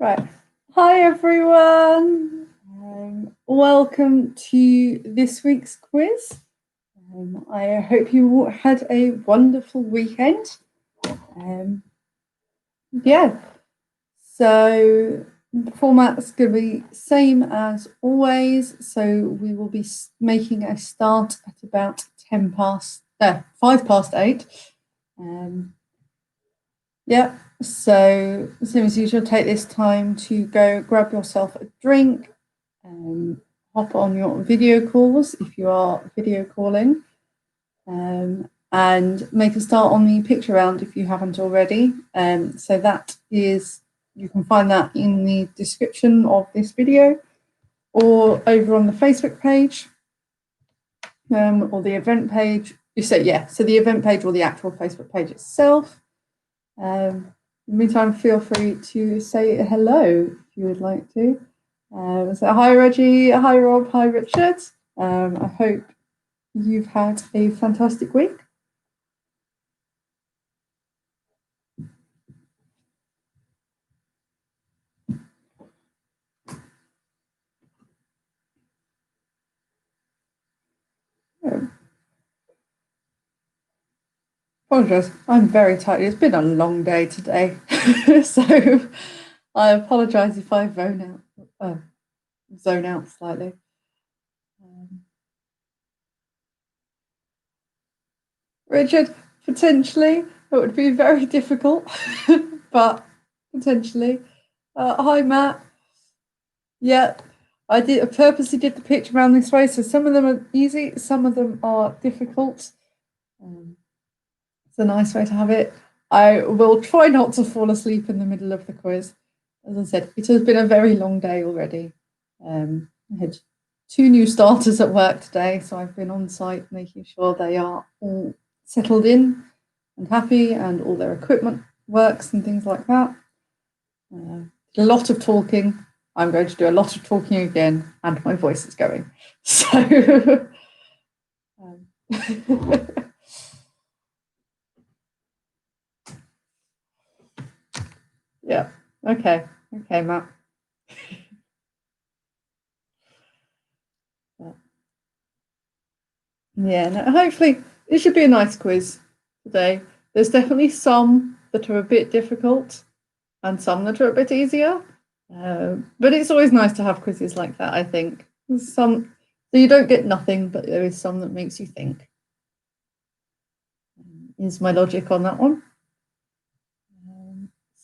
Right. Hi, everyone. Welcome to this week's quiz. I hope you all had a wonderful weekend. So the format's going to be same as always. So we will be making a start at about 5 past 8. So same as usual, take this time to go grab yourself a drink, hop on your video calls if you are video calling, and make a start on the picture round if you haven't already. So that is, you can find that in the description of this video or over on the Facebook page, or the event page. So the event page or the actual Facebook page itself. In the meantime, feel free to say hello if you would like to. So hi Reggie, hi Rob, hi Richard. I hope you've had a fantastic week. Apologise, I'm very tired. It's been a long day today, so I apologise if I zone out slightly. Richard, potentially it would be very difficult, but potentially. Hi Matt. Yeah, I purposely did the picture around this way, so some of them are easy, some of them are difficult. It's a nice way to have it. I will try not to fall asleep in the middle of the quiz. As I said, it has been a very long day already. I had 2 new starters at work today, so I've been on site making sure they are all settled in and happy and all their equipment works and things like that. A lot of talking. I'm going to do a lot of talking again, and my voice is going. So, yeah. Okay, Matt. Yeah, no, hopefully it should be a nice quiz today. There's definitely some that are a bit difficult and some that are a bit easier. But it's always nice to have quizzes like that, I think. So you don't get nothing, but there is some that makes you think. Is my logic on that one.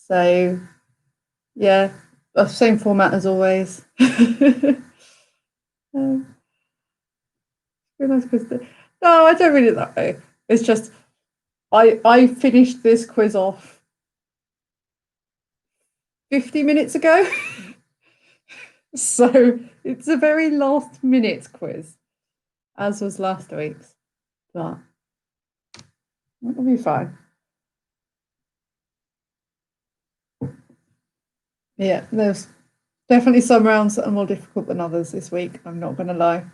So, yeah, same format as always. No, I don't read it that way. It's just I finished this quiz off 50 minutes ago. So it's a very last minute quiz, as was last week's, but it'll be fine. Yeah, there's definitely some rounds that are more difficult than others this week, I'm not going to lie.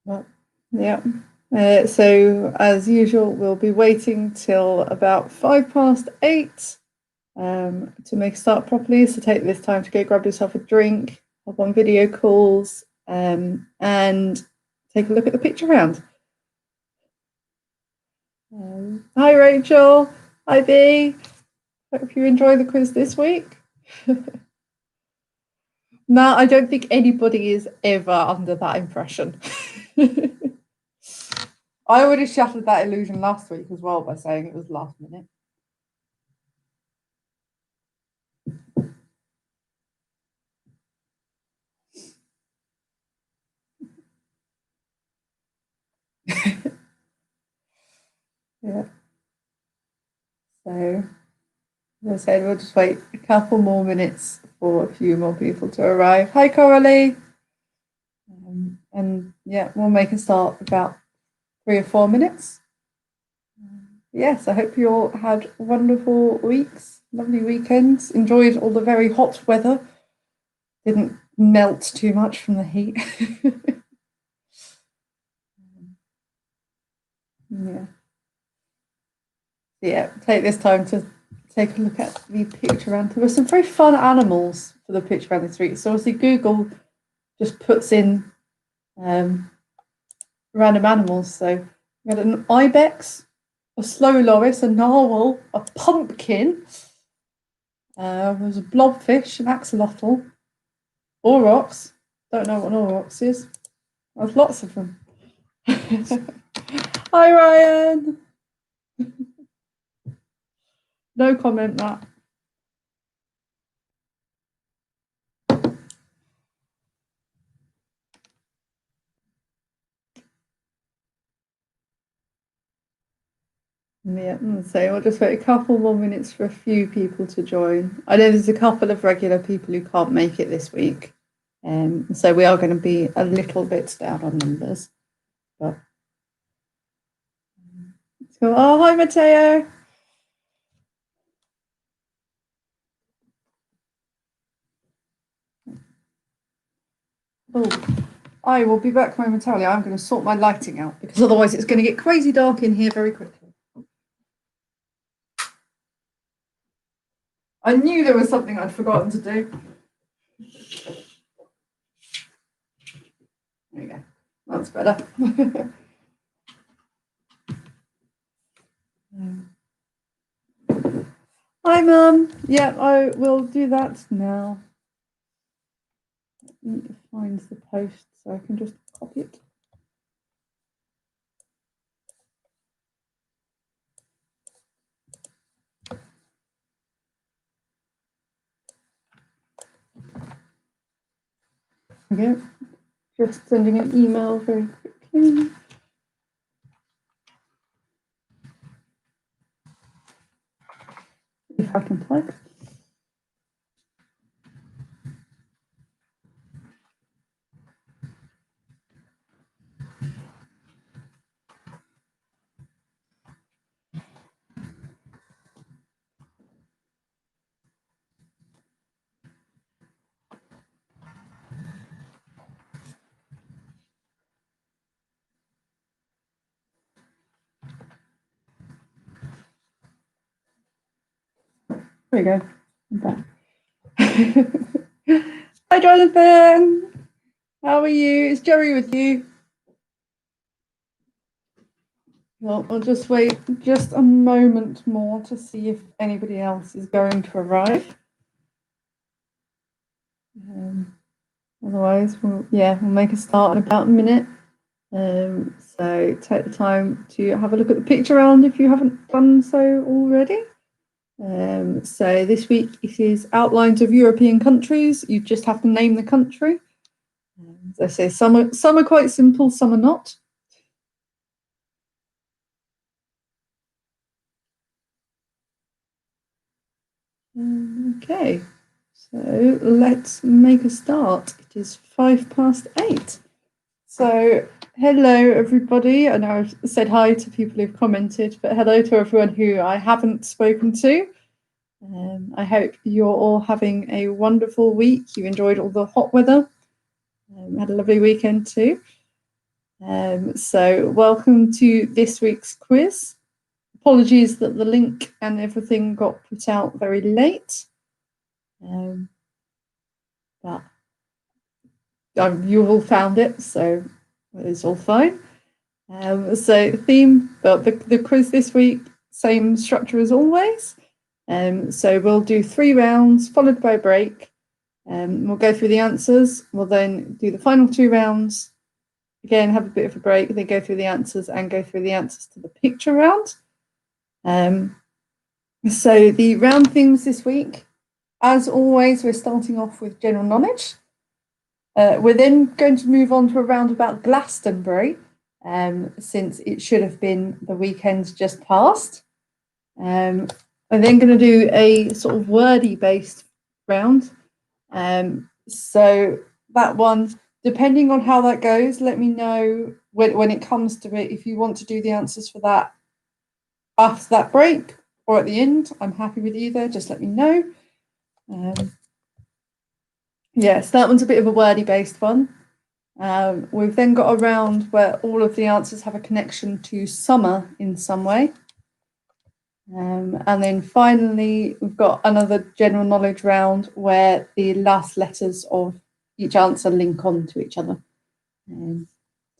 But, yeah. So as usual, we'll be waiting till about 5 past 8 to make a start properly. So take this time to go grab yourself a drink, hop on video calls, and take a look at the picture round. Hi Rachel, hi Bea. Hope you enjoy the quiz this week. No, I don't think anybody is ever under that impression. I already shattered that illusion last week as well by saying it was last minute. Yeah. So, as I said, we'll just wait a couple more minutes for a few more people to arrive. Hi, Coralie. And yeah, we'll make a start about 3 or 4 minutes. Yes, I hope you all had wonderful weeks, lovely weekends, enjoyed all the very hot weather, didn't melt too much from the heat. Yeah. yeah, take this time to take a look at the picture round. There were some very fun animals for the picture round this week. So obviously Google just puts in random animals. So we had an ibex, a slow loris, a narwhal, a pumpkin. There was a blobfish, an axolotl, aurochs. Don't know what an aurochs is. There's lots of them. Hi, Ryan. No comment, Matt. Yeah, so we'll just wait a couple more minutes for a few people to join. I know there's a couple of regular people who can't make it this week, so we are going to be a little bit down on numbers. But so, oh, hi, Matteo. Oh, I will be back momentarily. I'm going to sort my lighting out because otherwise it's going to get crazy dark in here very quickly. I knew there was something I'd forgotten to do. There you go. That's better. Hi, Mum. Yeah, I will do that now. I need to find the post so I can just copy it. Okay, just sending an email very quickly. If I can type. There we go. I'm back. Hi, Jonathan. How are you? Is Jerry with you? Well, I'll just wait just a moment more to see if anybody else is going to arrive. Otherwise, we'll make a start in about a minute. So take the time to have a look at the picture round if you haven't done so already. So this week it is outlines of European countries. You just have to name the country. As I say, some are quite simple, some are not. Okay, so let's make a start. It is 8:05. So hello everybody. I know I've said hi to people who've commented, but hello to everyone who I haven't spoken to. I hope you're all having a wonderful week. You enjoyed all the hot weather. Had a lovely weekend too. So welcome to this week's quiz. Apologies that the link and everything got put out very late. But you all found it, so it's all fine. So theme, but the quiz this week, same structure as always. So we'll do 3 rounds followed by a break. We'll go through the answers. We'll then do the final 2 rounds. Again, have a bit of a break, then go through the answers and go through the answers to the picture round. So the round themes this week, as always, we're starting off with general knowledge. We're then going to move on to a round about Glastonbury, since it should have been the weekend just past. I'm then going to do a sort of wordy based round. So that one, depending on how that goes, let me know when it comes to it, if you want to do the answers for that after that break or at the end. I'm happy with either, just let me know. Yes, that one's a bit of a wordy based one. We've then got a round where all of the answers have a connection to summer in some way. And then finally, we've got another general knowledge round where the last letters of each answer link on to each other. So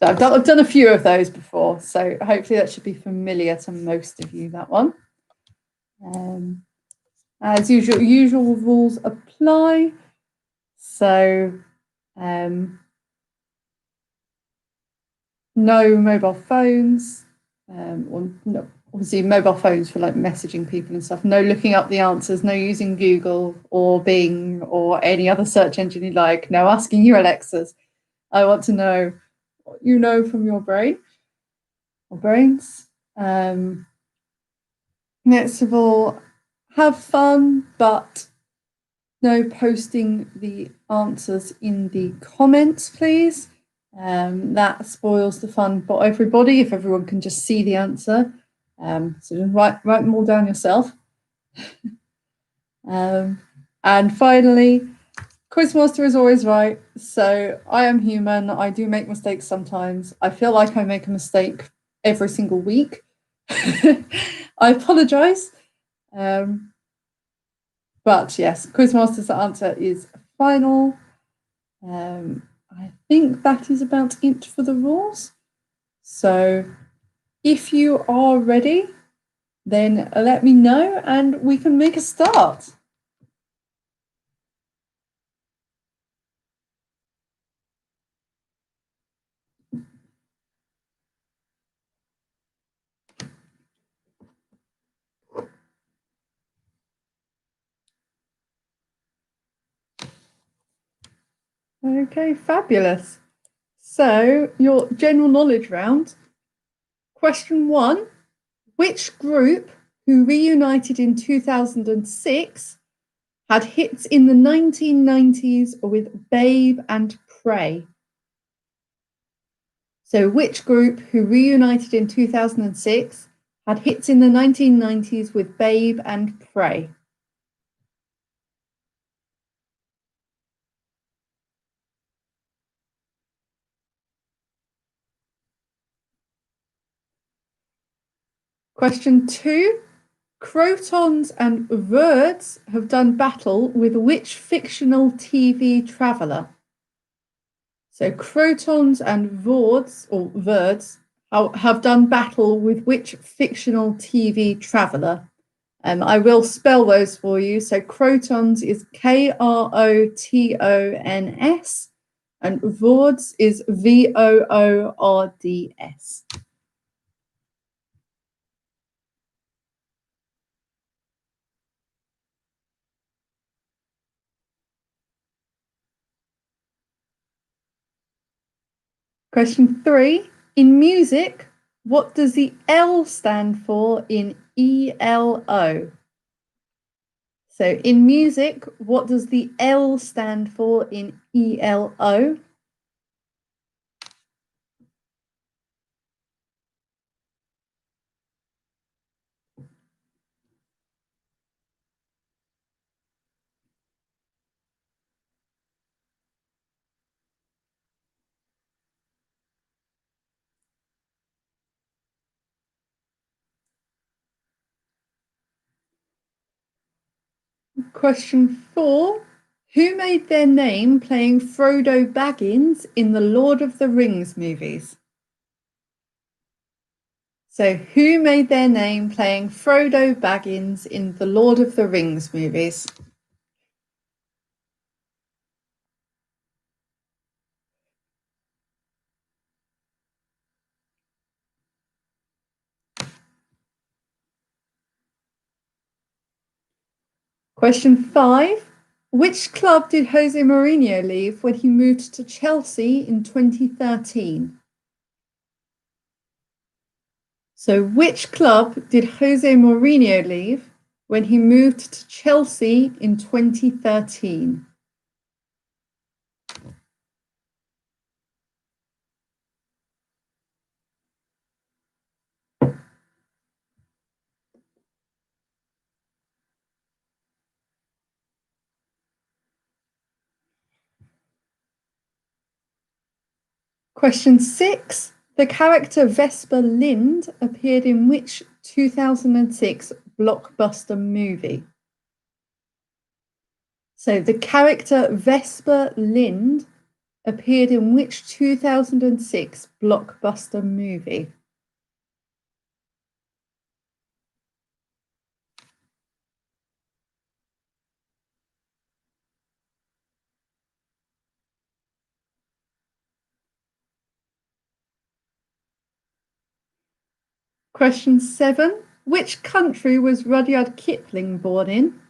I've done a few of those before, so hopefully that should be familiar to most of you, that one. As usual rules apply. So no mobile phones, or no, obviously mobile phones for like messaging people and stuff. No looking up the answers, no using Google or Bing or any other search engine you like. No asking your Alexas. I want to know what you know from your brain or brains. Next of all, have fun, but no posting the answers in the comments, please. That spoils the fun for everybody if everyone can just see the answer. So just write them all down yourself. And finally, Quizmaster is always right. So I am human. I do make mistakes sometimes. I feel like I make a mistake every single week. I apologize. But yes, Quizmaster's answer is final. I think that is about it for the rules. So if you are ready, then let me know and we can make a start. Okay, fabulous. So your general knowledge round. Question 1. Which group who reunited in 2006 had hits in the 1990s with Babe and Pray? So which group who reunited in 2006 had hits in the 1990s with Babe and Pray? Question 2. Crotons and Verds have done battle with which fictional TV traveller? So Crotons and Verds have done battle with which fictional TV traveller? I will spell those for you. So Crotons is Krotons, and Vords is Voords. Question 3. In music, what does the L stand for in ELO? So in music, what does the L stand for in ELO? Question 4. Who made their name playing Frodo Baggins in the Lord of the Rings movies? So who made their name playing Frodo Baggins in the Lord of the Rings movies? Question 5. Which club did Jose Mourinho leave when he moved to Chelsea in 2013? So which club did Jose Mourinho leave when he moved to Chelsea in 2013? Question 6. The character Vesper Lind appeared in which 2006 blockbuster movie? So the character Vesper Lind appeared in which 2006 blockbuster movie? Question 7. Which country was Rudyard Kipling born in?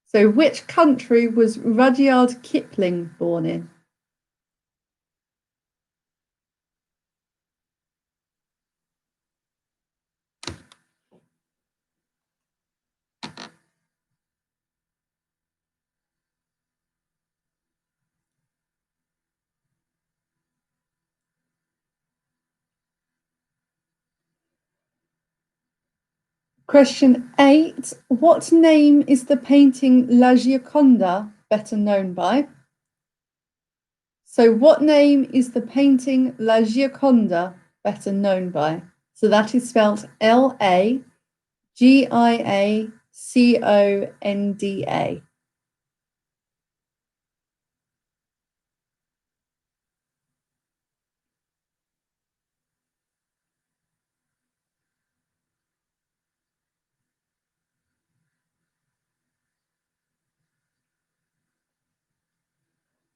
So which country was Rudyard Kipling born in? Question 8. What name is the painting La Gioconda better known by? So what name is the painting La Gioconda better known by? So that is spelled Lagiaconda.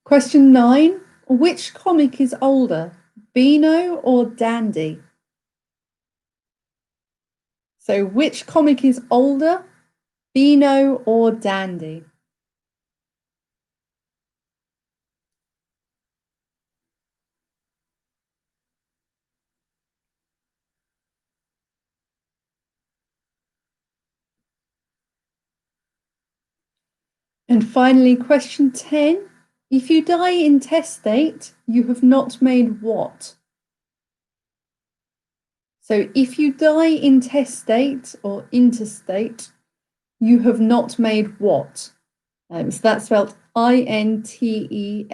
Question 9. Which comic is older, Beano or Dandy? So which comic is older, Beano or Dandy? And finally, question 10. If you die intestate, you have not made what? So if you die intestate or interstate, you have not made what? So that's spelled Intestate.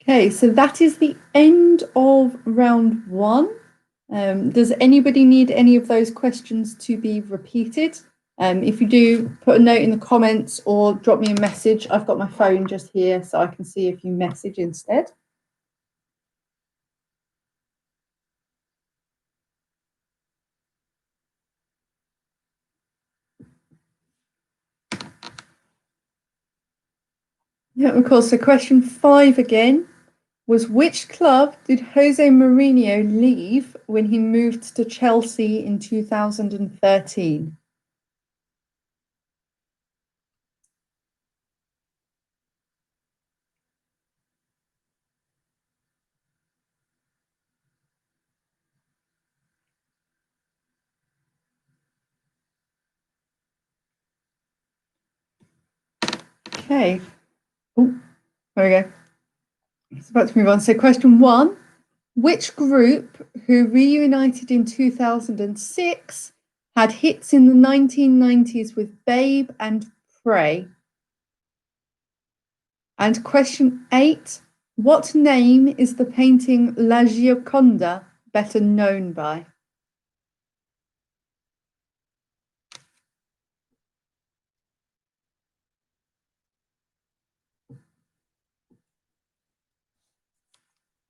Okay, so that is the end of round 1. Does anybody need any of those questions to be repeated? If you do, put a note in the comments or drop me a message. I've got my phone just here so I can see if you message instead. Yeah, of course. So question 5 again was, which club did Jose Mourinho leave when he moved to Chelsea in 2013? Okay. Oh, there we go. It's about to move on. So question 1, which group who reunited in 2006 had hits in the 1990s with Babe and Pray? And question 8, what name is the painting La Gioconda better known by?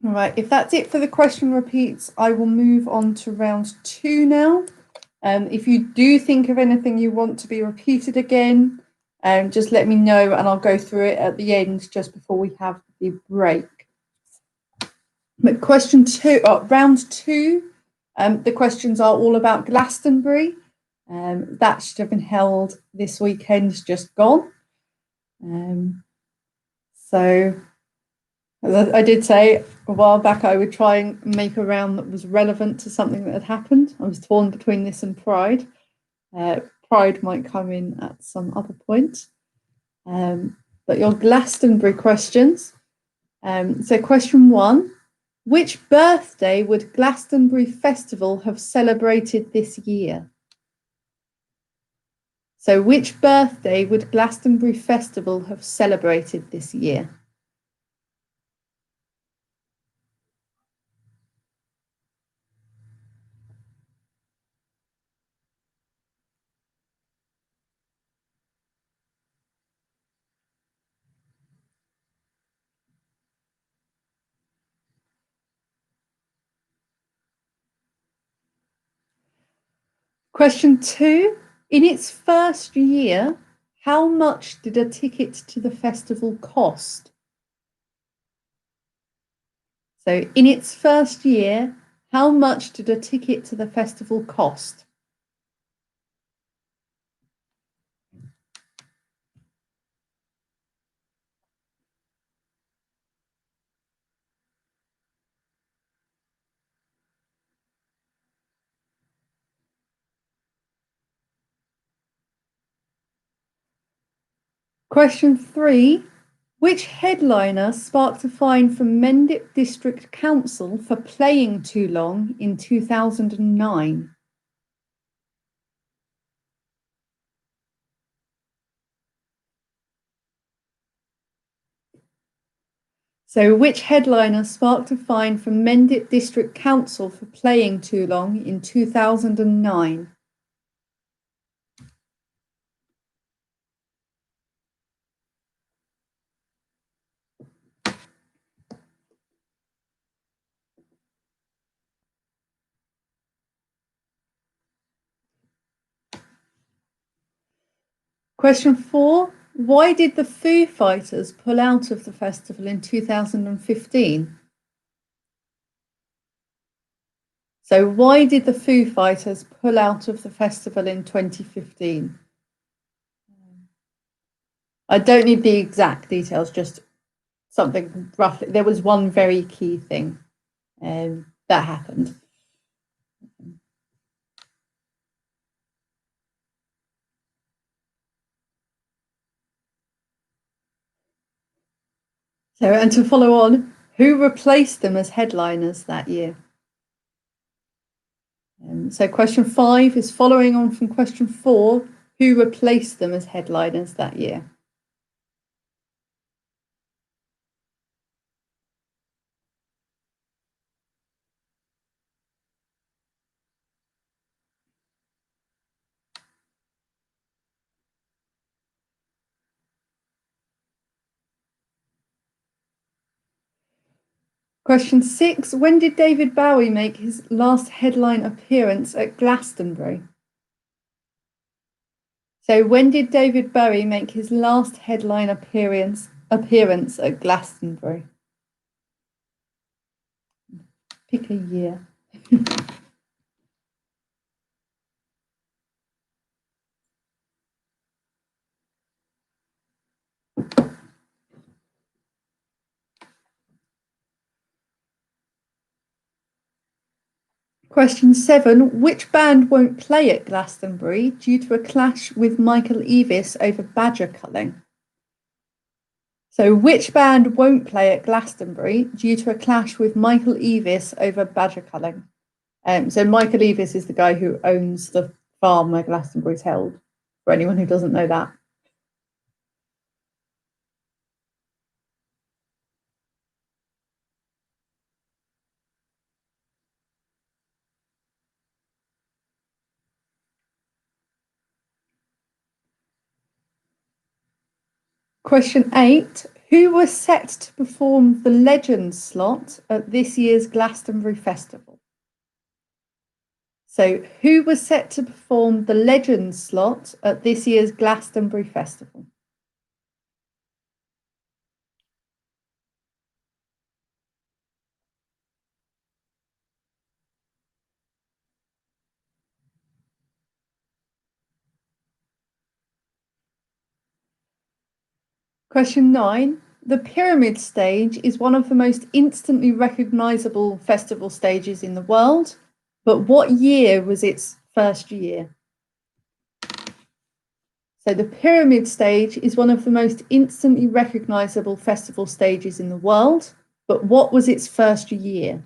All right, if that's it for the question repeats, I will move on to round 2 now. If you do think of anything you want to be repeated again, just let me know and I'll go through it at the end just before we have the break. But question 2, round 2, the questions are all about Glastonbury. That should have been held this weekend, just gone. So as I did say a while back, I would try and make a round that was relevant to something that had happened. I was torn between this and Pride. Pride might come in at some other point. But your Glastonbury questions. So question 1, which birthday would Glastonbury Festival have celebrated this year? So which birthday would Glastonbury Festival have celebrated this year? Question 2. In its first year, how much did a ticket to the festival cost? So in its first year, how much did a ticket to the festival cost? Question 3. Which headliner sparked a fine from Mendip District Council for playing too long in 2009? So which headliner sparked a fine from Mendip District Council for playing too long in 2009? Question 4. Why did the Foo Fighters pull out of the festival in 2015? So why did the Foo Fighters pull out of the festival in 2015? I don't need the exact details, just something roughly. There was one very key thing that happened. So, and to follow on, who replaced them as headliners that year? So question 5 is following on from question 4. Who replaced them as headliners that year? Question 6. When did David Bowie make his last headline appearance at Glastonbury? So when did David Bowie make his last headline appearance at Glastonbury? Pick a year. Question 7. Which band won't play at Glastonbury due to a clash with Michael Eavis over badger culling? So which band won't play at Glastonbury due to a clash with Michael Eavis over badger culling? So Michael Eavis is the guy who owns the farm where Glastonbury's held, for anyone who doesn't know that. Question 8. Who was set to perform the Legends slot at this year's Glastonbury Festival? So who was set to perform the Legends slot at this year's Glastonbury Festival? Question 9. The pyramid stage is one of the most instantly recognisable festival stages in the world, but what year was its first year? So the pyramid stage is one of the most instantly recognisable festival stages in the world, but what was its first year?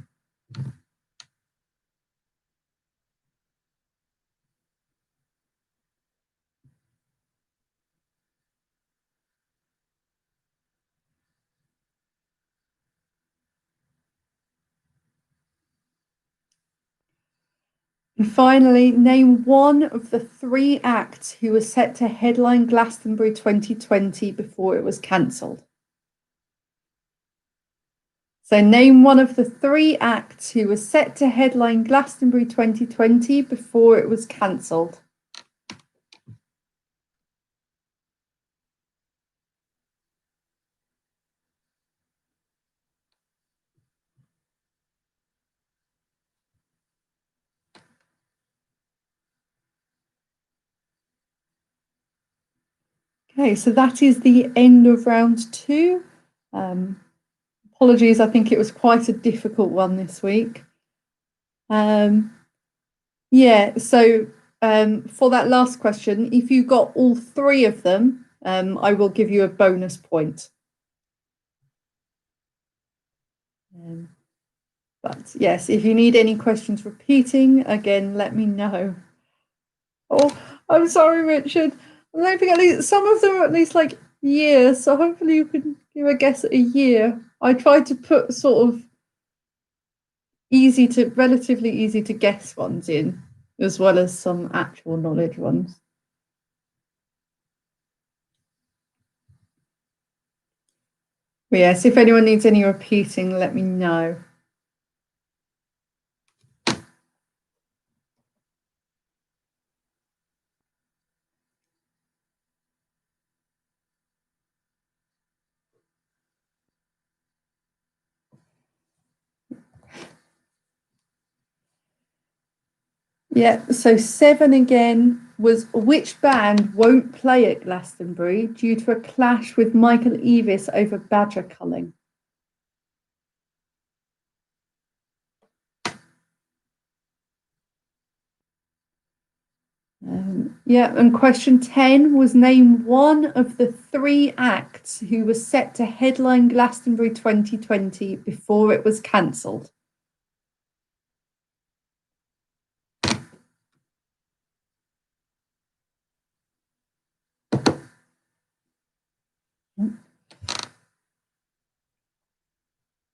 And finally, name one of the 3 acts who were set to headline Glastonbury 2020 before it was cancelled. So name one of the 3 acts who were set to headline Glastonbury 2020 before it was cancelled. Okay, so that is the end of round 2. Apologies, I think it was quite a difficult one this week. Yeah, so for that last question, if you got all 3 of them, I will give you a bonus point. But yes, if you need any questions repeating, again, let me know. Oh, I'm sorry, Richard. I'm hoping at least some of them are at least like years, so hopefully you can give a guess at a year. I tried to put sort of relatively easy to guess ones in, as well as some actual knowledge ones. But yes, if anyone needs any repeating, let me know. Yeah, so 7 again was which band won't play at Glastonbury due to a clash with Michael Eavis over badger culling? Yeah, and question 10 was name one of the 3 acts who was set to headline Glastonbury 2020 before it was cancelled.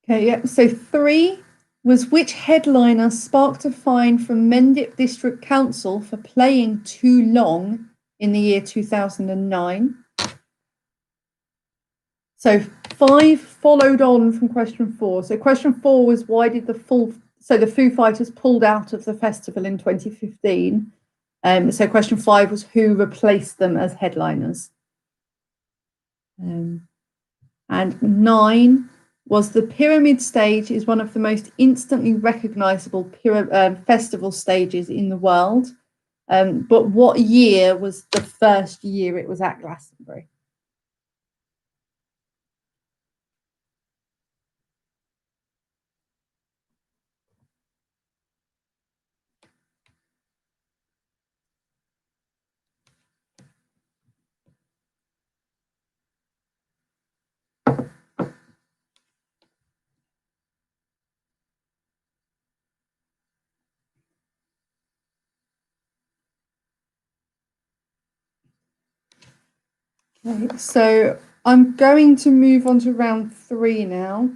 Okay, yeah, so 3 was which headliner sparked a fine from Mendip District Council for playing too long in the year 2009. So 5 followed on from question 4. So question 4 was why did the Foo Fighters pulled out of the festival in 2015. So question 5 was who replaced them as headliners. And 9 was the Pyramid stage is one of the most instantly recognisable festival stages in the world. But what year was the first year it was at Glastonbury? Okay, so I'm going to move on to round 3 now.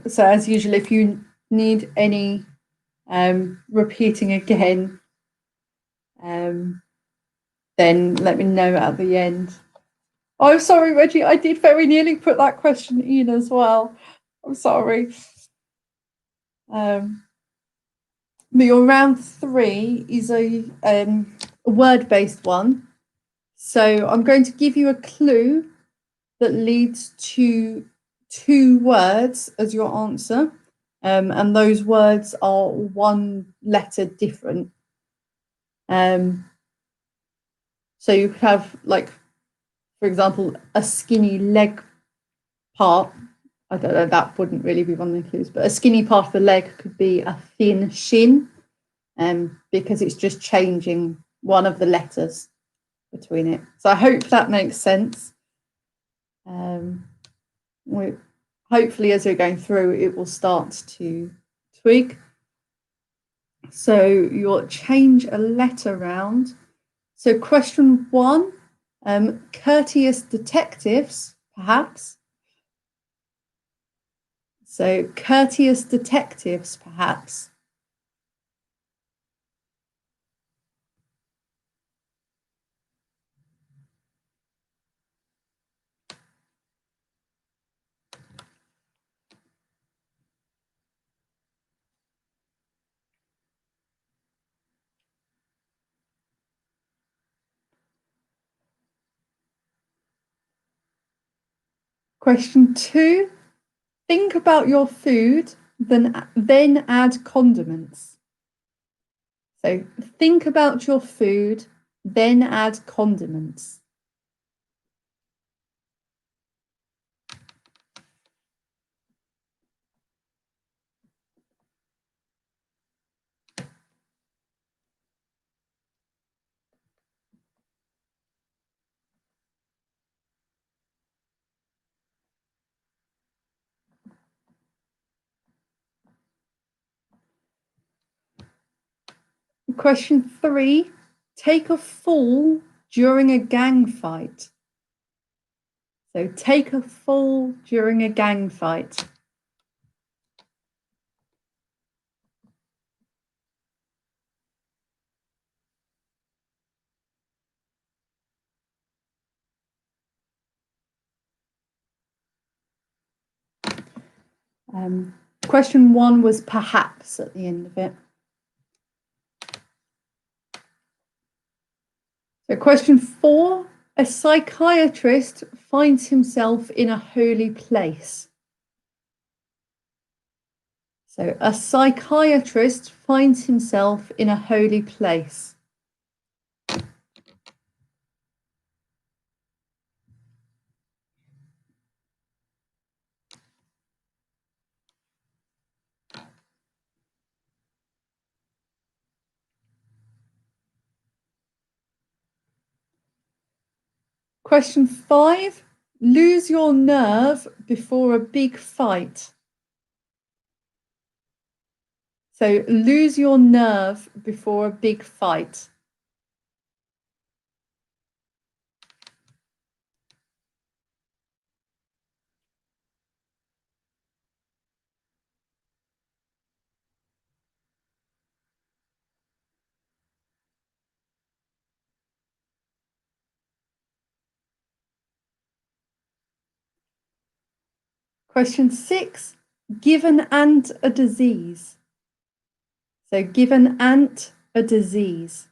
So as usual, if you need any repeating again, then let me know at the end. Oh, I'm sorry, Reggie. I did very nearly put that question in as well. I'm sorry. But your round 3 is a word-based one. So I'm going to give you a clue that leads to 2 words as your answer. And those words are 1 letter different. So you have, like, for example, a skinny leg part. I don't know, that wouldn't really be one of the clues, but a skinny part of the leg could be a thin shin, because it's just changing one of the letters between it. So I hope that makes sense. Hopefully, as we're going through, it will start to twig. So you'll change a letter around. So question 1, courteous detectives, perhaps. So courteous detectives, perhaps. Question 2. Think about your food, then add condiments. So think about your food, then add condiments. Question 3. Take a fall during a gang fight. So take a fall during a gang fight. Question 1 was perhaps at the end of it. So question 4, a psychiatrist finds himself in a holy place. So a psychiatrist finds himself in a holy place. Question 5, lose your nerve before a big fight. So lose your nerve before a big fight. Question 6, give an ant a disease. So give an ant a disease.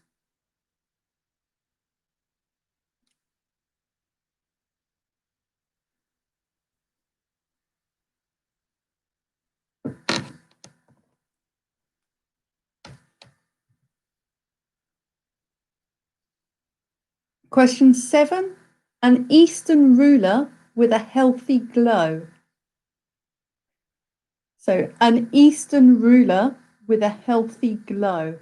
Question 7, an Eastern ruler with a healthy glow. So an Eastern ruler with a healthy glow.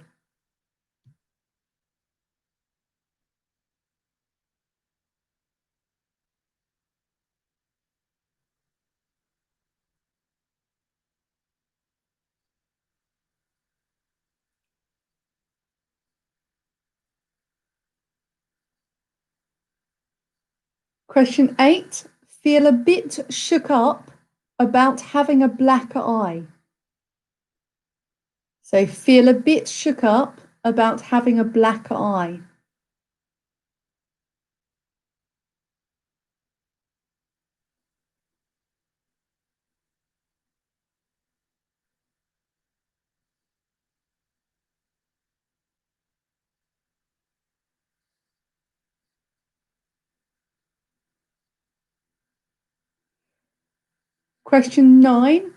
Question 8, feel a bit shook up about having a black eye. So feel a bit shook up about having a black eye. Question 9,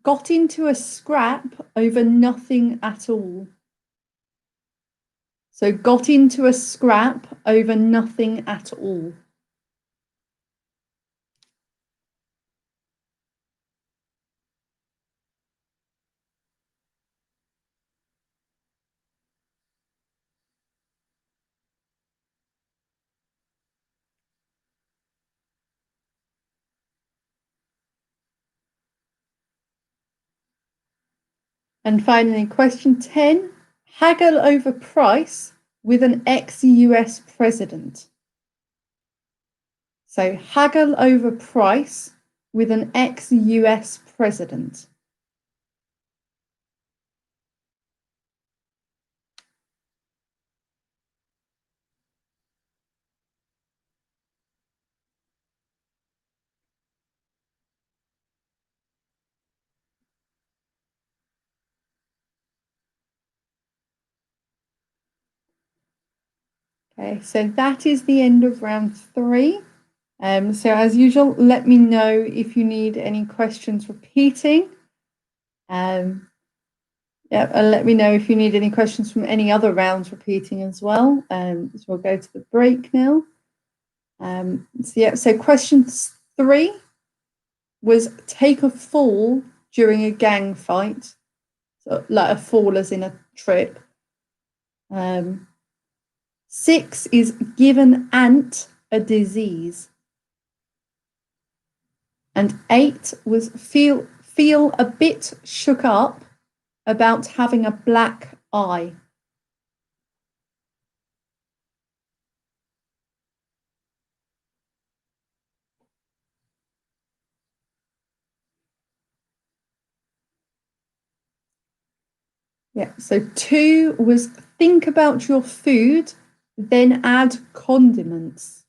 got into a scrap over nothing at all. So got into a scrap over nothing at all. And finally, question 10, haggle over price with an ex-US president. So haggle over price with an ex-US president. Okay, so that is the end of round 3. So as usual, let me know if you need any questions repeating. And let me know if you need any questions from any other rounds repeating as well. So we'll go to the break now. So question 3 was take a fall during a gang fight. So like a fall as in a trip. 6 is give an ant a disease. And 8 was feel a bit shook up about having a black eye. Yeah, so 2 was think about your food, then add condiments.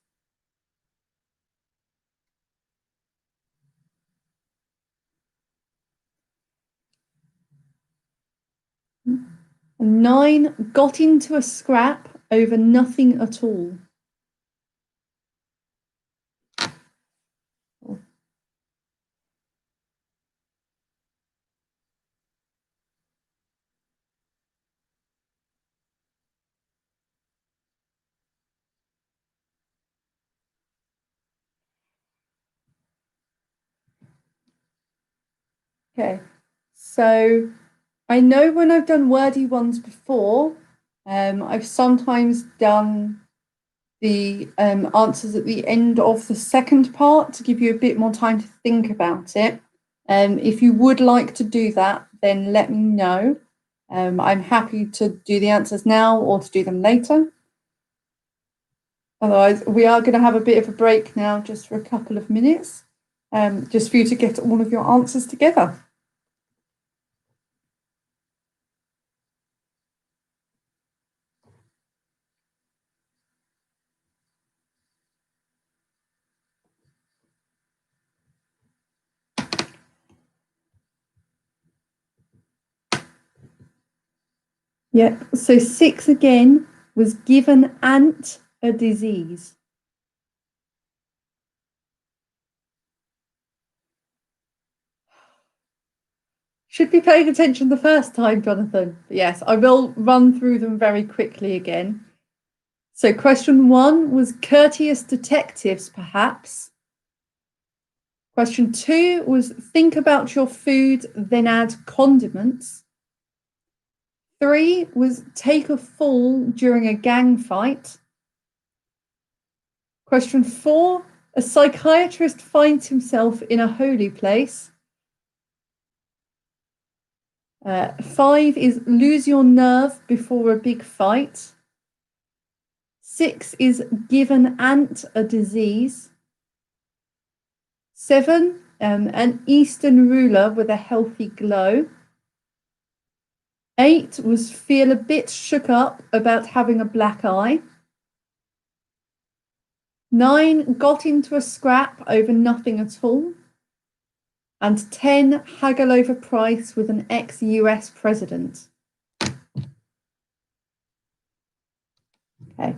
And 9 got into a scrap over nothing at all. Okay, so I know when I've done wordy ones before, I've sometimes done the answers at the end of the second part to give you a bit more time to think about it. If you would like to do that, then let me know. I'm happy to do the answers now or to do them later. Otherwise, we are going to have a bit of a break now, just for a couple of minutes, just for you to get all of your answers together. Yeah, so 6 again was give an ant a disease. Should be paying attention the first time, Jonathan. But yes, I will run through them very quickly again. So question 1 was courteous detectives, perhaps. Question 2 was think about your food, then add condiments. 3 was take a fall during a gang fight. Question 4, a psychiatrist finds himself in a holy place. 5 is lose your nerve before a big fight. 6 is give an ant a disease. 7, an Eastern ruler with a healthy glow. 8 was feel a bit shook up about having a black eye. 9 got into a scrap over nothing at all. And 10 haggle over price with an ex-US president. Okay,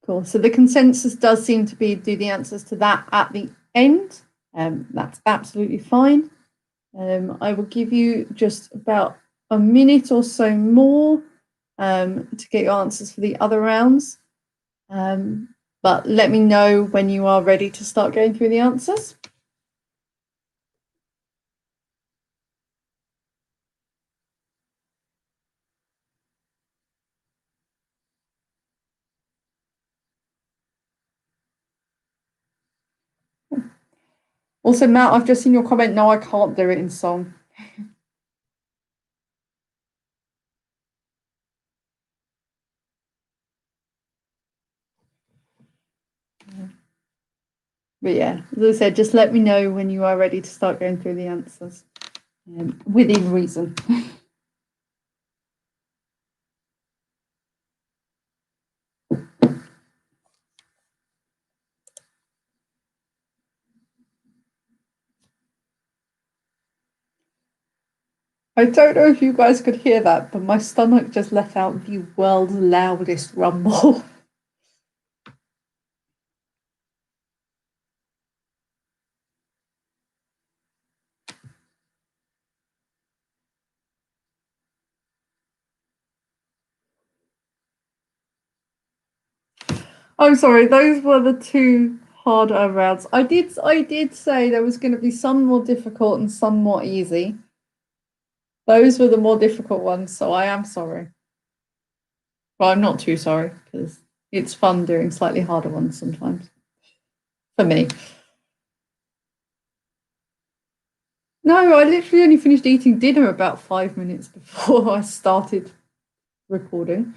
cool. So the consensus does seem to be do the answers to that at the end. That's absolutely fine. I will give you just about a minute or so more to get your answers for the other rounds. But let me know when you are ready to start going through the answers. Also, Matt, I've just seen your comment. No, I can't do it in song. But yeah, as I said, just let me know when you are ready to start going through the answers within reason. I don't know if you guys could hear that, but my stomach just let out the world's loudest rumble. I'm sorry, those were the two harder rounds. I did say there was going to be some more difficult and some more easy. Those were the more difficult ones, so I am sorry. Well, I'm not too sorry because it's fun doing slightly harder ones sometimes. For me. No, I literally only finished eating dinner about 5 minutes before I started recording.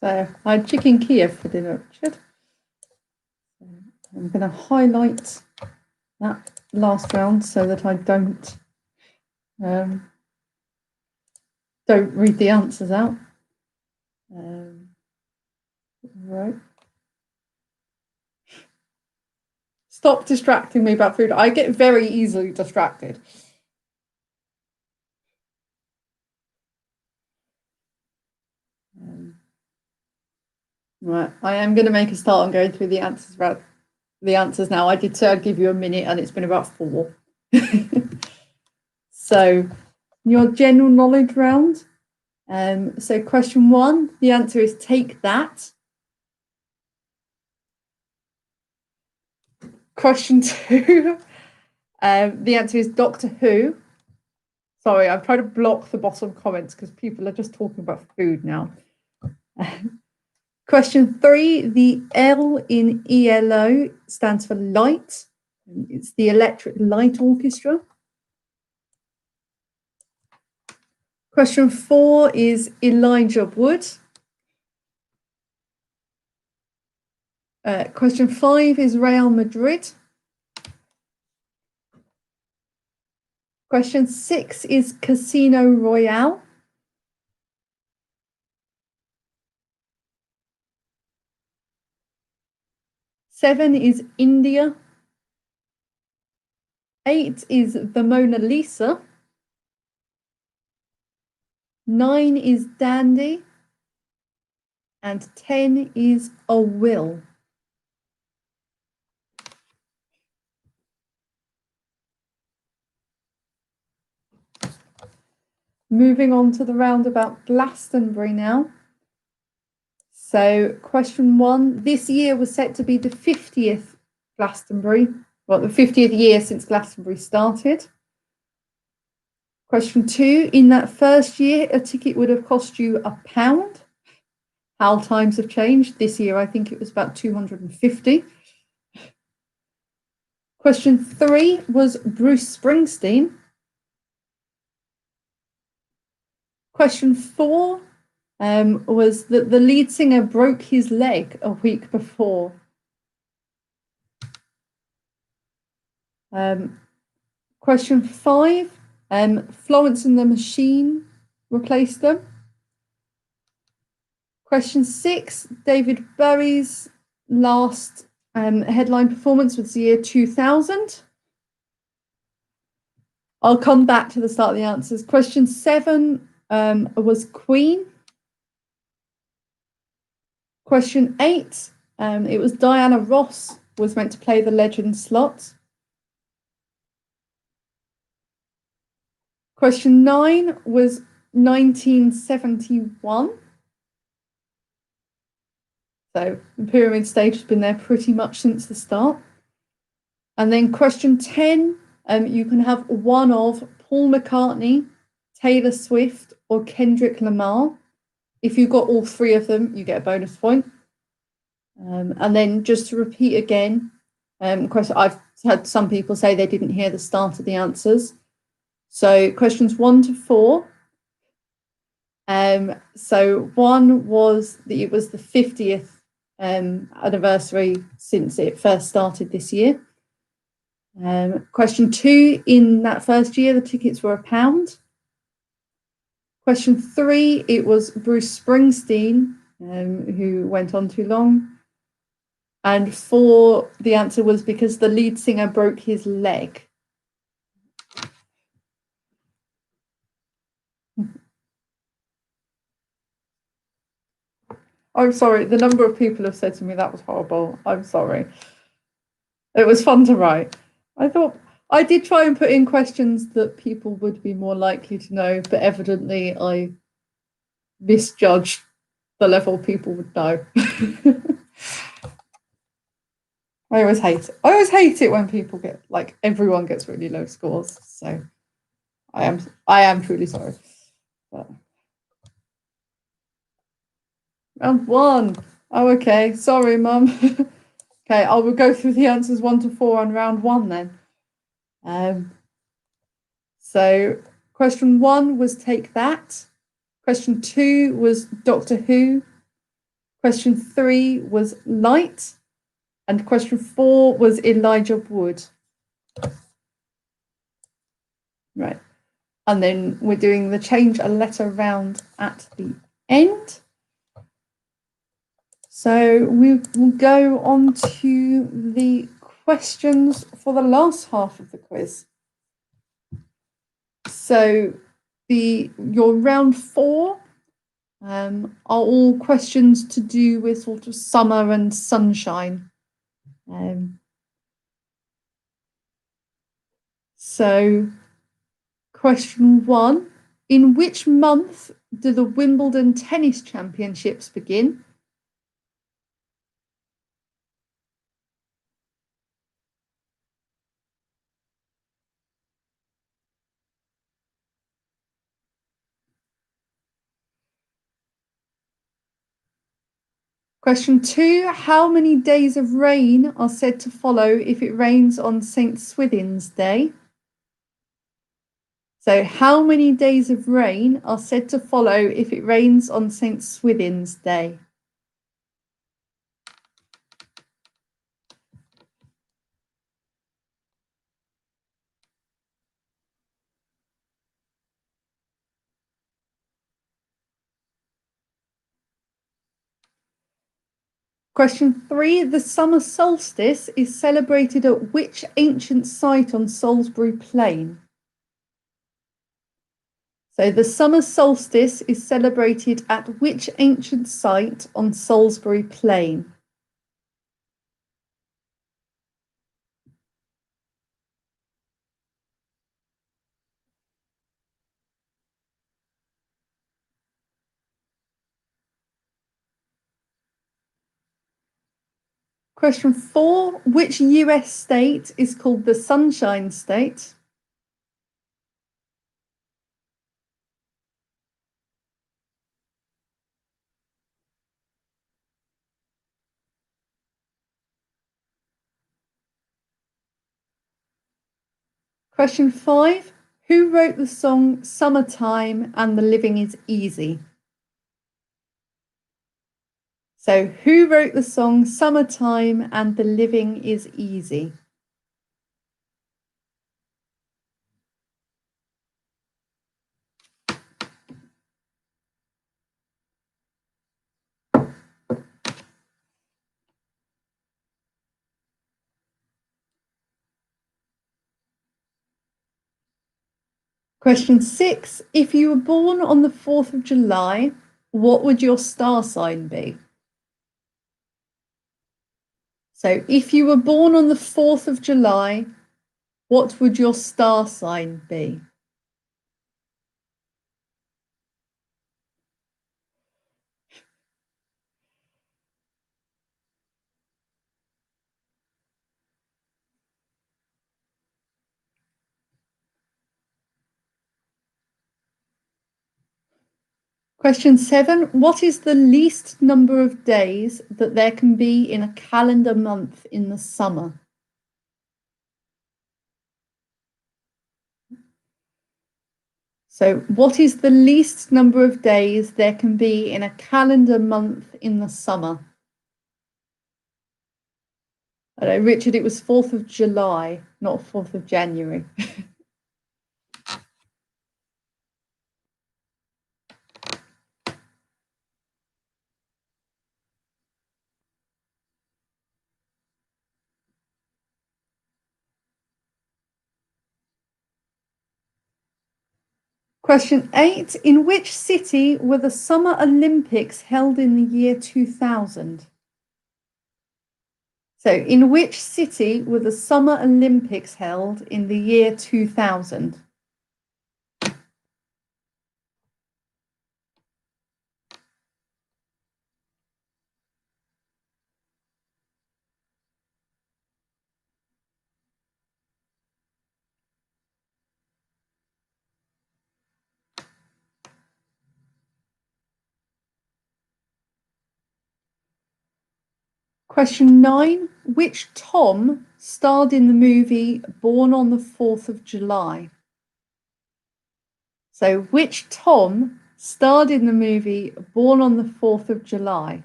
So I had chicken Kiev for dinner, Richard. I'm going to highlight that last round so that I don't read the answers out. Right. Stop distracting me about food. I get very easily distracted. Right. I am going to make a start on going through the answers now. I did say I'd give you a minute, and it's been about 4. So, your general knowledge round. So, question 1, the answer is take that. Question 2, the answer is Doctor Who. Sorry, I'm trying to block the bottom comments because people are just talking about food now. Question 3, the L in ELO stands for light. It's the Electric Light Orchestra. Question 4 is Elijah Wood. Question 5 is Real Madrid. Question 6 is Casino Royale. Seven is India. 8 is the Mona Lisa. 9 is Dandy. And 10 is a will. Moving on to the round about Glastonbury now. So question 1, this year was set to be the 50th Glastonbury, well, the 50th year since Glastonbury started. Question 2, in that first year, a ticket would have cost you £1. How times have changed. This year, I think it was about 250. Question 3 was Bruce Springsteen. Question 4 was that the lead singer broke his leg a week before. Question 5, Florence and the Machine replaced them. Question 6, David Bowie's last headline performance was the year 2000. I'll come back to the start of the answers. Question 7 was Queen. Question 8, it was Diana Ross was meant to play the legend slot. Question 9 was 1971. So the pyramid stage has been there pretty much since the start. And then question 10, you can have one of Paul McCartney, Taylor Swift, or Kendrick Lamar. If you got all 3 of them, you get a bonus point. And then just to repeat again, I've had some people say they didn't hear the start of the answers. So questions 1 to 4. So 1 was it was the 50th anniversary since it first started this year. Question 2, in that first year, the tickets were £1. Question 3, it was Bruce Springsteen, who went on too long. And 4, the answer was because the lead singer broke his leg. I'm sorry. The number of people have said to me that was horrible. I'm sorry. It was fun to write. I thought I did try and put in questions that people would be more likely to know, but evidently I misjudged the level people would know. I always hate it. I always hate it when people get like everyone gets really low scores. So I am truly sorry. But round one. Oh, okay. Sorry, Mum. Okay, I will go through the answers 1 to 4 on round one then. So question 1 was Take That. Question 2 was Doctor Who. Question 3 was Light. And question 4 was Elijah Wood. Right. And then we're doing the change a letter round at the end. So we will go on to the questions for the last half of the quiz. So your round 4 are all questions to do with sort of summer and sunshine. So question 1, in which month do the Wimbledon Tennis Championships begin? Question 2, how many days of rain are said to follow if it rains on St. Swithin's Day? So how many days of rain are said to follow if it rains on St. Swithin's Day? Question 3, the summer solstice is celebrated at which ancient site on Salisbury Plain? So the summer solstice is celebrated at which ancient site on Salisbury Plain? Question 4, which US state is called the Sunshine State? Question 5, who wrote the song Summertime and the Living is Easy? So who wrote the song Summertime and the Living is Easy? Question 6, if you were born on the 4th of July, what would your star sign be? So if you were born on the 4th of July, what would your star sign be? Question 7, what is the least number of days that there can be in a calendar month in the summer? So what is the least number of days there can be in a calendar month in the summer? I know, Richard, it was 4th of July, not 4th of January. Question 8. In which city were the Summer Olympics held in the year 2000? So, in which city were the Summer Olympics held in the year 2000? Question 9. Which Tom starred in the movie Born on the 4th of July? So, which Tom starred in the movie Born on the 4th of July?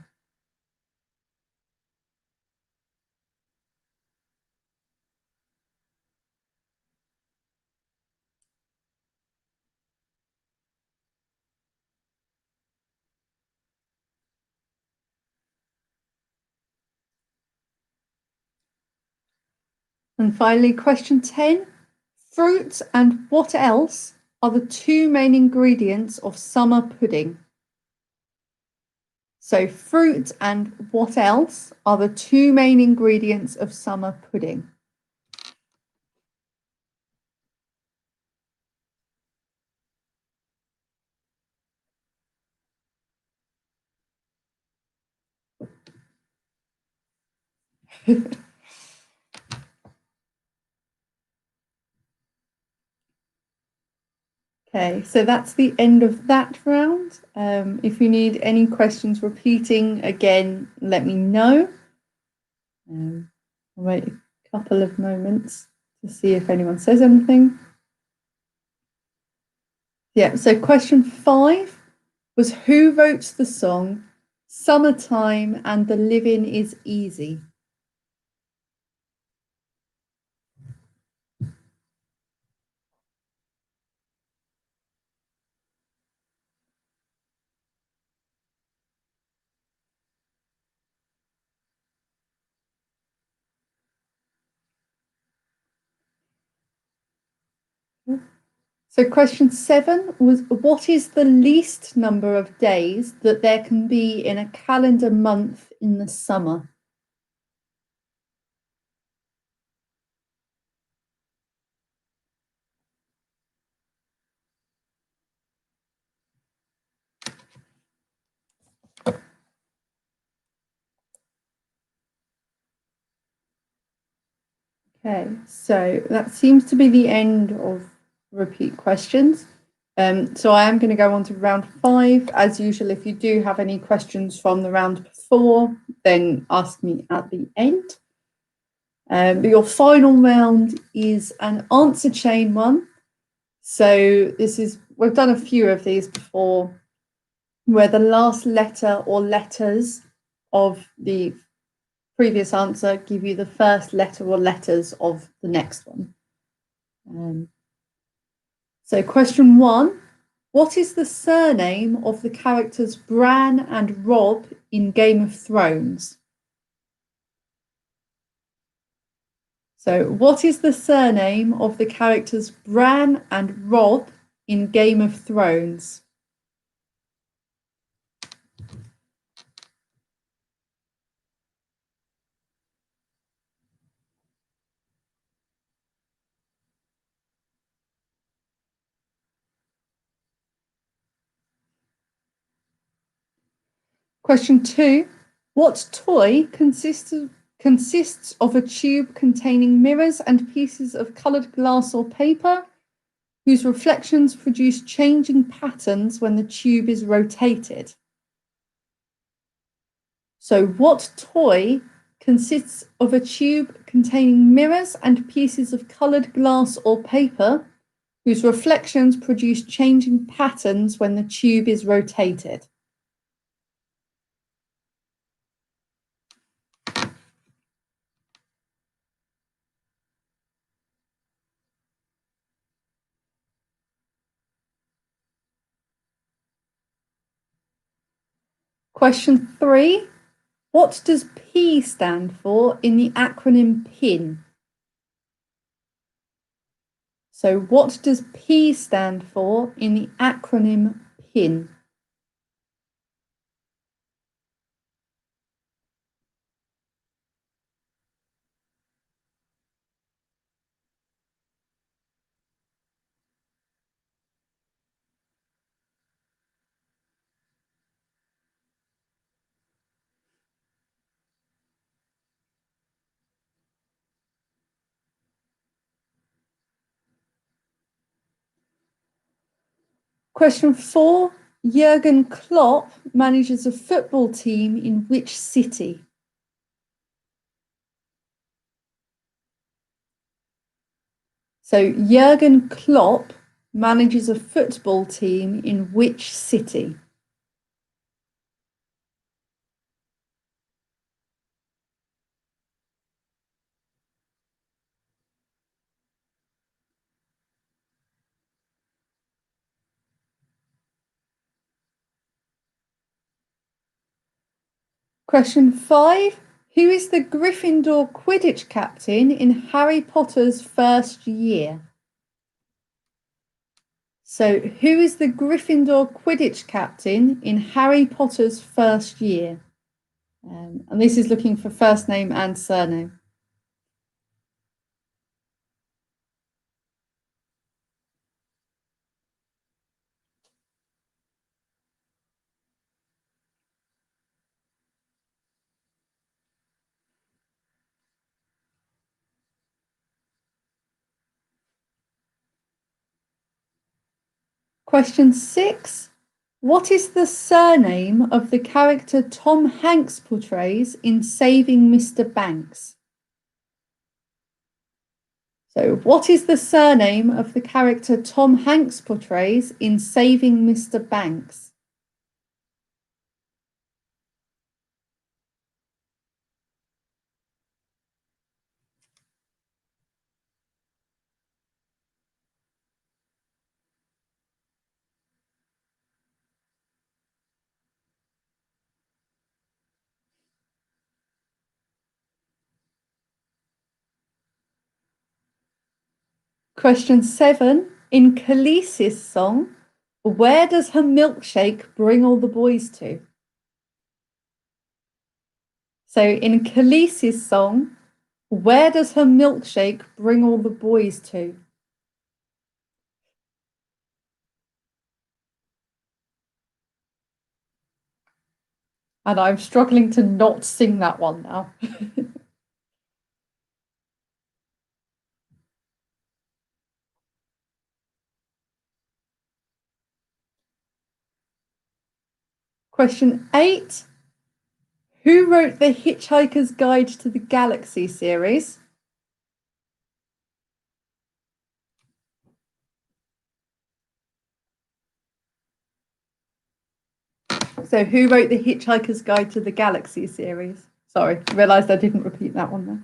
And finally, question 10. Fruit and what else are the two main ingredients of summer pudding? So, fruit and what else are the two main ingredients of summer pudding? Okay, so that's the end of that round. If you need any questions repeating again, let me know. I'll wait a couple of moments to see if anyone says anything. Yeah, so question 5 was who wrote the song Summertime and the Living is Easy? So question 7 was what is the least number of days that there can be in a calendar month in the summer? Okay, so that seems to be the end of repeat questions. So I am going to go on to round 5. As usual, if you do have any questions from the round before, then ask me at the end. But your final round is an answer chain one. So we've done a few of these before, where the last letter or letters of the previous answer give you the first letter or letters of the next one. So question 1, what is the surname of the characters Bran and Robb in Game of Thrones? So what is the surname of the characters Bran and Robb in Game of Thrones? Question 2, what toy consists of a tube containing mirrors and pieces of coloured glass or paper whose reflections produce changing patterns when the tube is rotated? So what toy consists of a tube containing mirrors and pieces of coloured glass or paper whose reflections produce changing patterns when the tube is rotated? Question 3. What does P stand for in the acronym PIN? So what does P stand for in the acronym PIN? Question 4. Jurgen Klopp manages a football team in which city? So Jurgen Klopp manages a football team in which city? Question 5. Who is the Gryffindor Quidditch captain in Harry Potter's first year? So, who is the Gryffindor Quidditch captain in Harry Potter's first year? And this is looking for first name and surname. Question 6. What is the surname of the character Tom Hanks portrays in Saving Mr. Banks? So, what is the surname of the character Tom Hanks portrays in Saving Mr. Banks? Question 7. In Khaleesi's song, where does her milkshake bring all the boys to? So, in Khaleesi's song, where does her milkshake bring all the boys to? And I'm struggling to not sing that one now. Question 8. Who wrote the Hitchhiker's Guide to the Galaxy series? So, who wrote the Hitchhiker's Guide to the Galaxy series? Sorry, realised I didn't repeat that one there.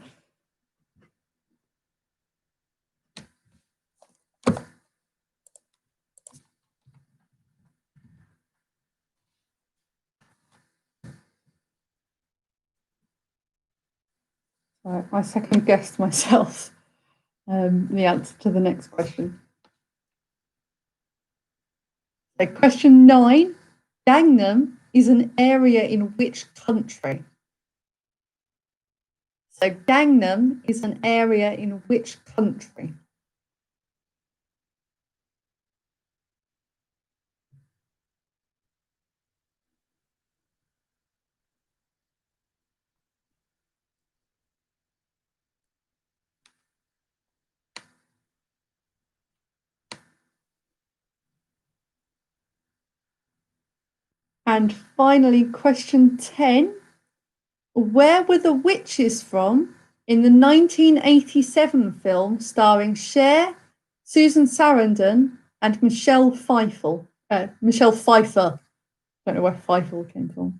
Right, I second guessed myself the answer to the next question. So, question 9. Gangnam is an area in which country? So, Gangnam is an area in which country? And finally, question 10. Where were the witches from in the 1987 film starring Cher, Susan Sarandon, and Michelle Pfeiffer? Michelle Pfeiffer. Don't know where Pfeiffer came from.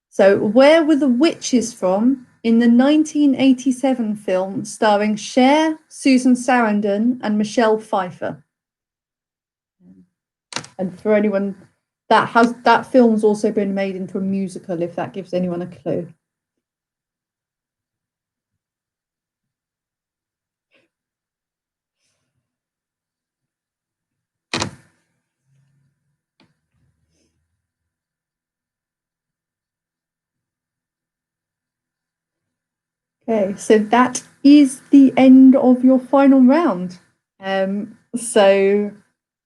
So, where were the witches from in the 1987 film starring Cher, Susan Sarandon, and Michelle Pfeiffer? And for anyone that film's also been made into a musical, if that gives anyone a clue. Okay, so that is the end of your final round. So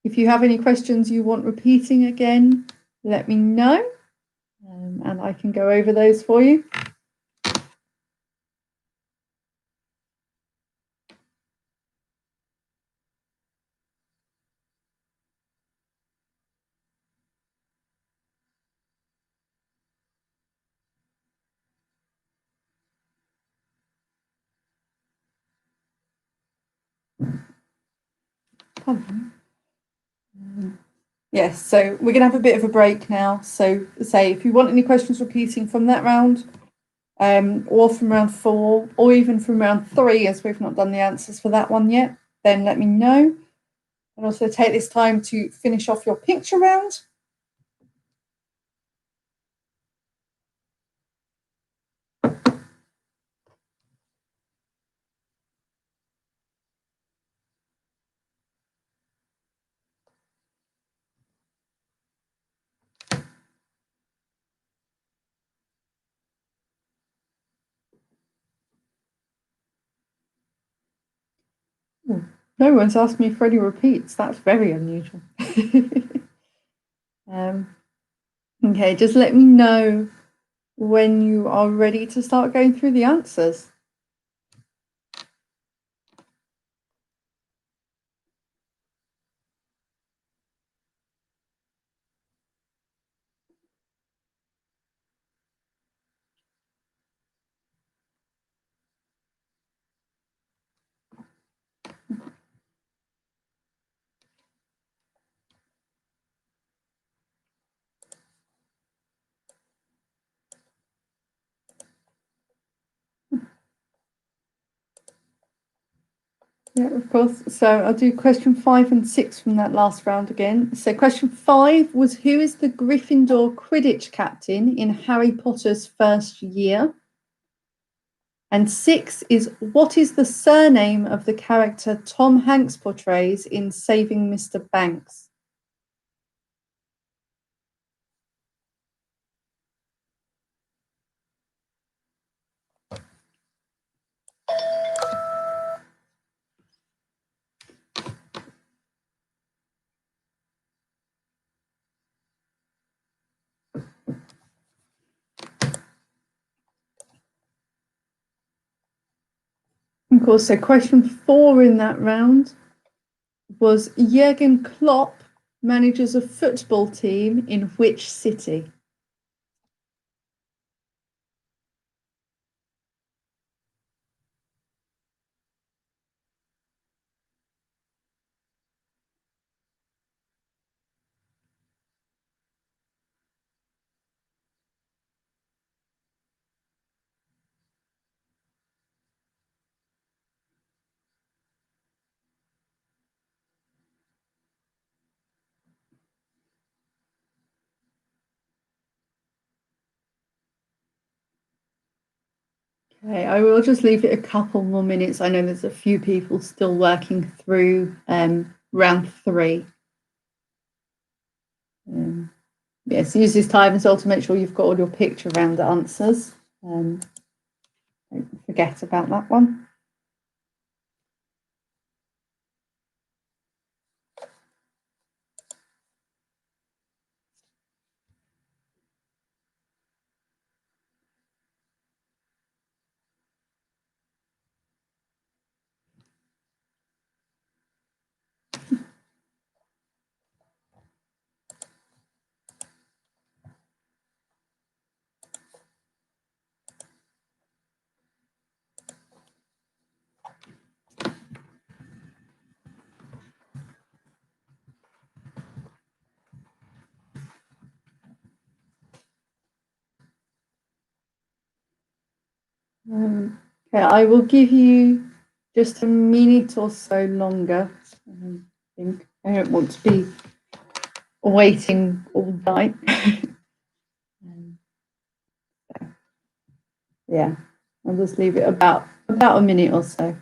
if you have any questions you want repeating again, let me know, and I can go over those for you. Yes, so we're going to have a bit of a break now. So say if you want any questions repeating from that round, or from round 4, or even from round 3, as we've not done the answers for that one yet, then let me know. And also take this time to finish off your picture round. No one's asked me for any repeats. That's very unusual. Okay, just let me know when you are ready to start going through the answers. Yeah, of course. So I'll do question 5 and 6 from that last round again. So question 5 was, who is the Gryffindor Quidditch captain in Harry Potter's first year? And 6 is, what is the surname of the character Tom Hanks portrays in Saving Mr. Banks? Of course, so question 4 in that round was, Jurgen Klopp manages a football team in which city? Okay, I will just leave it a couple more minutes. I know there's a few people still working through round 3. Yes, use this time as well to make sure you've got all your picture round answers. Don't forget about that one. Okay, I will give you just a minute or so longer. I think I don't want to be waiting all night. Yeah, I'll just leave it about a minute or so.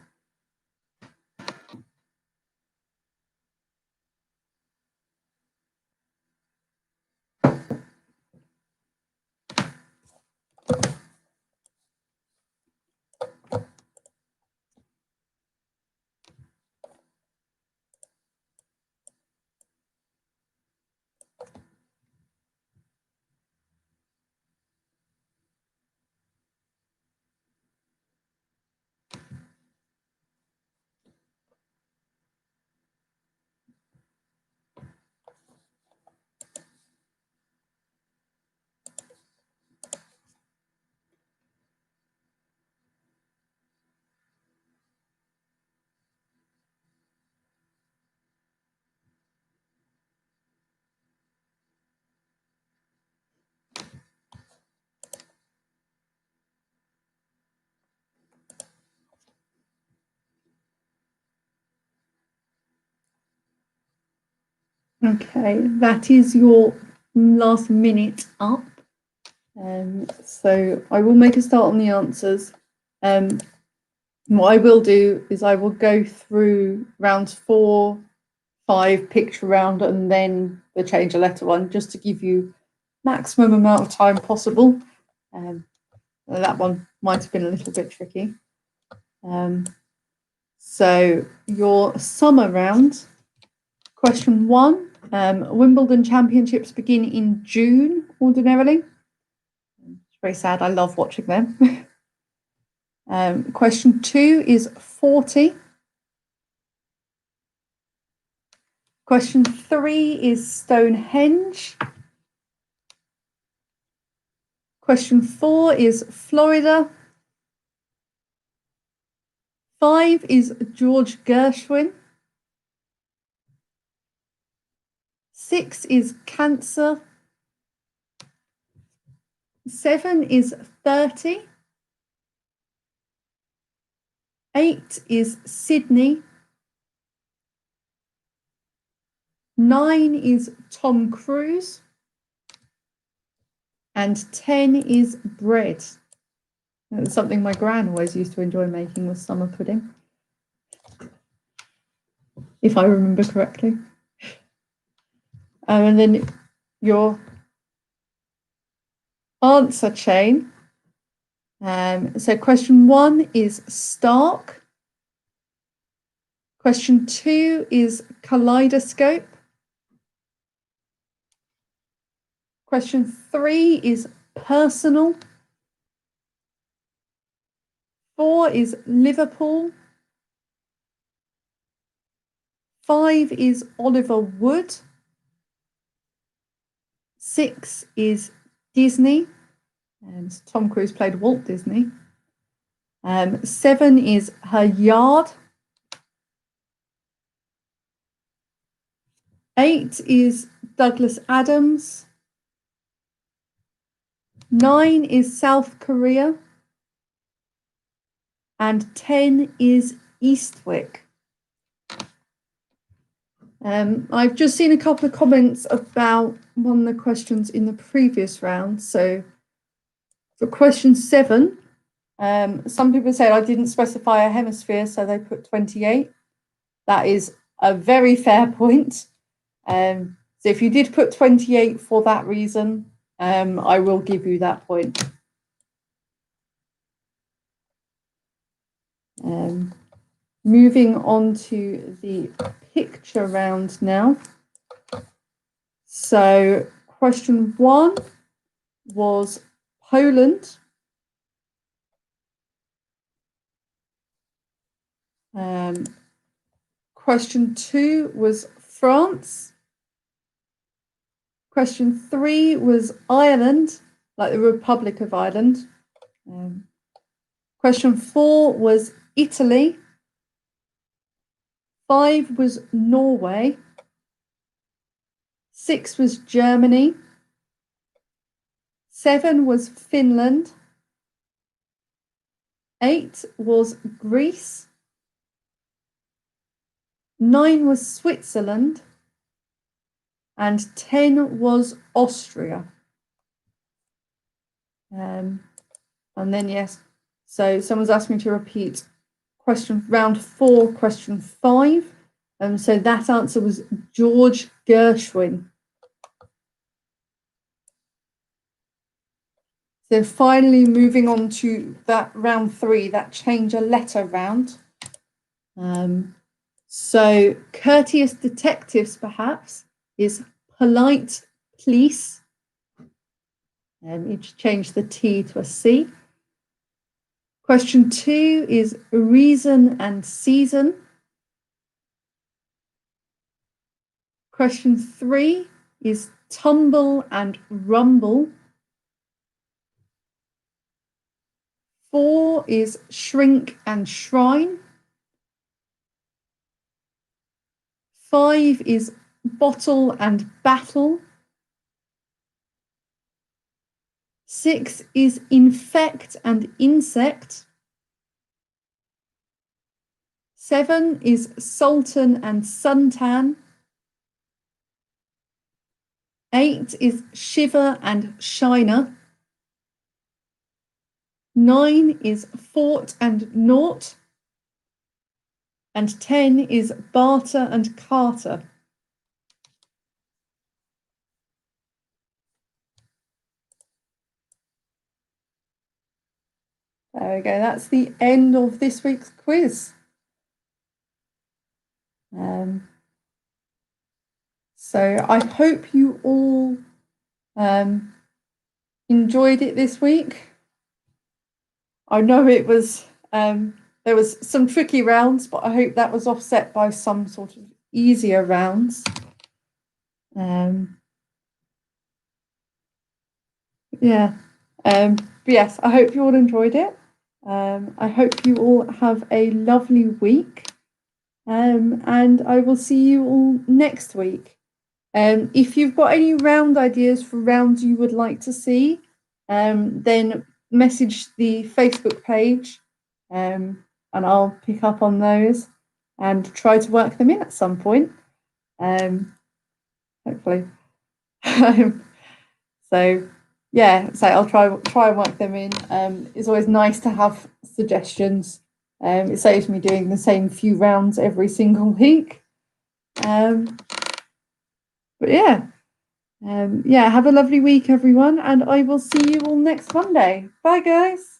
Okay, that is your last minute up. So I will make a start on the answers. What I will do is I will go through rounds 4, 5, picture round, and then the change a letter one, just to give you maximum amount of time possible. That one might have been a little bit tricky. So your summer round, question 1. Wimbledon Championships begin in June ordinarily. It's very sad. I love watching them. Question 2 is 40. Question 3 is Stonehenge. Question 4 is Florida. 5 is George Gershwin. 6 is Cancer. 7 is 30. 8 is Sydney. 9 is Tom Cruise. And 10 is bread. That's something my gran always used to enjoy making, was summer pudding, if I remember correctly. And then your answer chain. So question 1 is Stark. Question 2 is Kaleidoscope. Question 3 is Personal. 4 is Liverpool. 5 is Oliver Wood. 6 is Disney. And Tom Cruise played Walt Disney. 7 is Her Yard. 8 is Douglas Adams. 9 is South Korea. And 10 is Eastwick. I've just seen a couple of comments about one of the questions in the previous round. So for question 7, some people said I didn't specify a hemisphere, so they put 28. That is a very fair point. So if you did put 28 for that reason, I will give you that point. Moving on to the picture round now. So question 1 was Poland. Question 2 was France. Question 3 was Ireland, like the Republic of Ireland. Question 4 was Italy. 5 was Norway. 6 was Germany. 7 was Finland. 8 was Greece. 9 was Switzerland. And 10 was Austria. And then, yes, so someone's asked me to repeat round 4, question 5. So that answer was George Gershwin. So finally moving on to that round 3, that change a letter round. So courteous detectives, perhaps, is polite police. You just change the T to a C. Question 2 is reason and season. Question 3 is tumble and rumble. 4 is shrink and shrine. 5 is bottle and battle. 6 is infect and insect. 7 is sultan and suntan. 8 is shiver and shiner. 9 is fort and naught. And 10 is barter and carter. There we go. That's the end of this week's quiz. So I hope you all enjoyed it this week. I know it was there was some tricky rounds, but I hope that was offset by some sort of easier rounds. Yeah. But yes, I hope you all enjoyed it. I hope you all have a lovely week. And I will see you all next week. If you've got any round ideas for rounds you would like to see, then message the Facebook page, and I'll pick up on those and try to work them in at some point. Hopefully. So yeah, so I'll try and work them in. It's always nice to have suggestions. It saves me doing the same few rounds every single week. But yeah. Yeah, have a lovely week, everyone, and I will see you all next Monday. Bye, guys.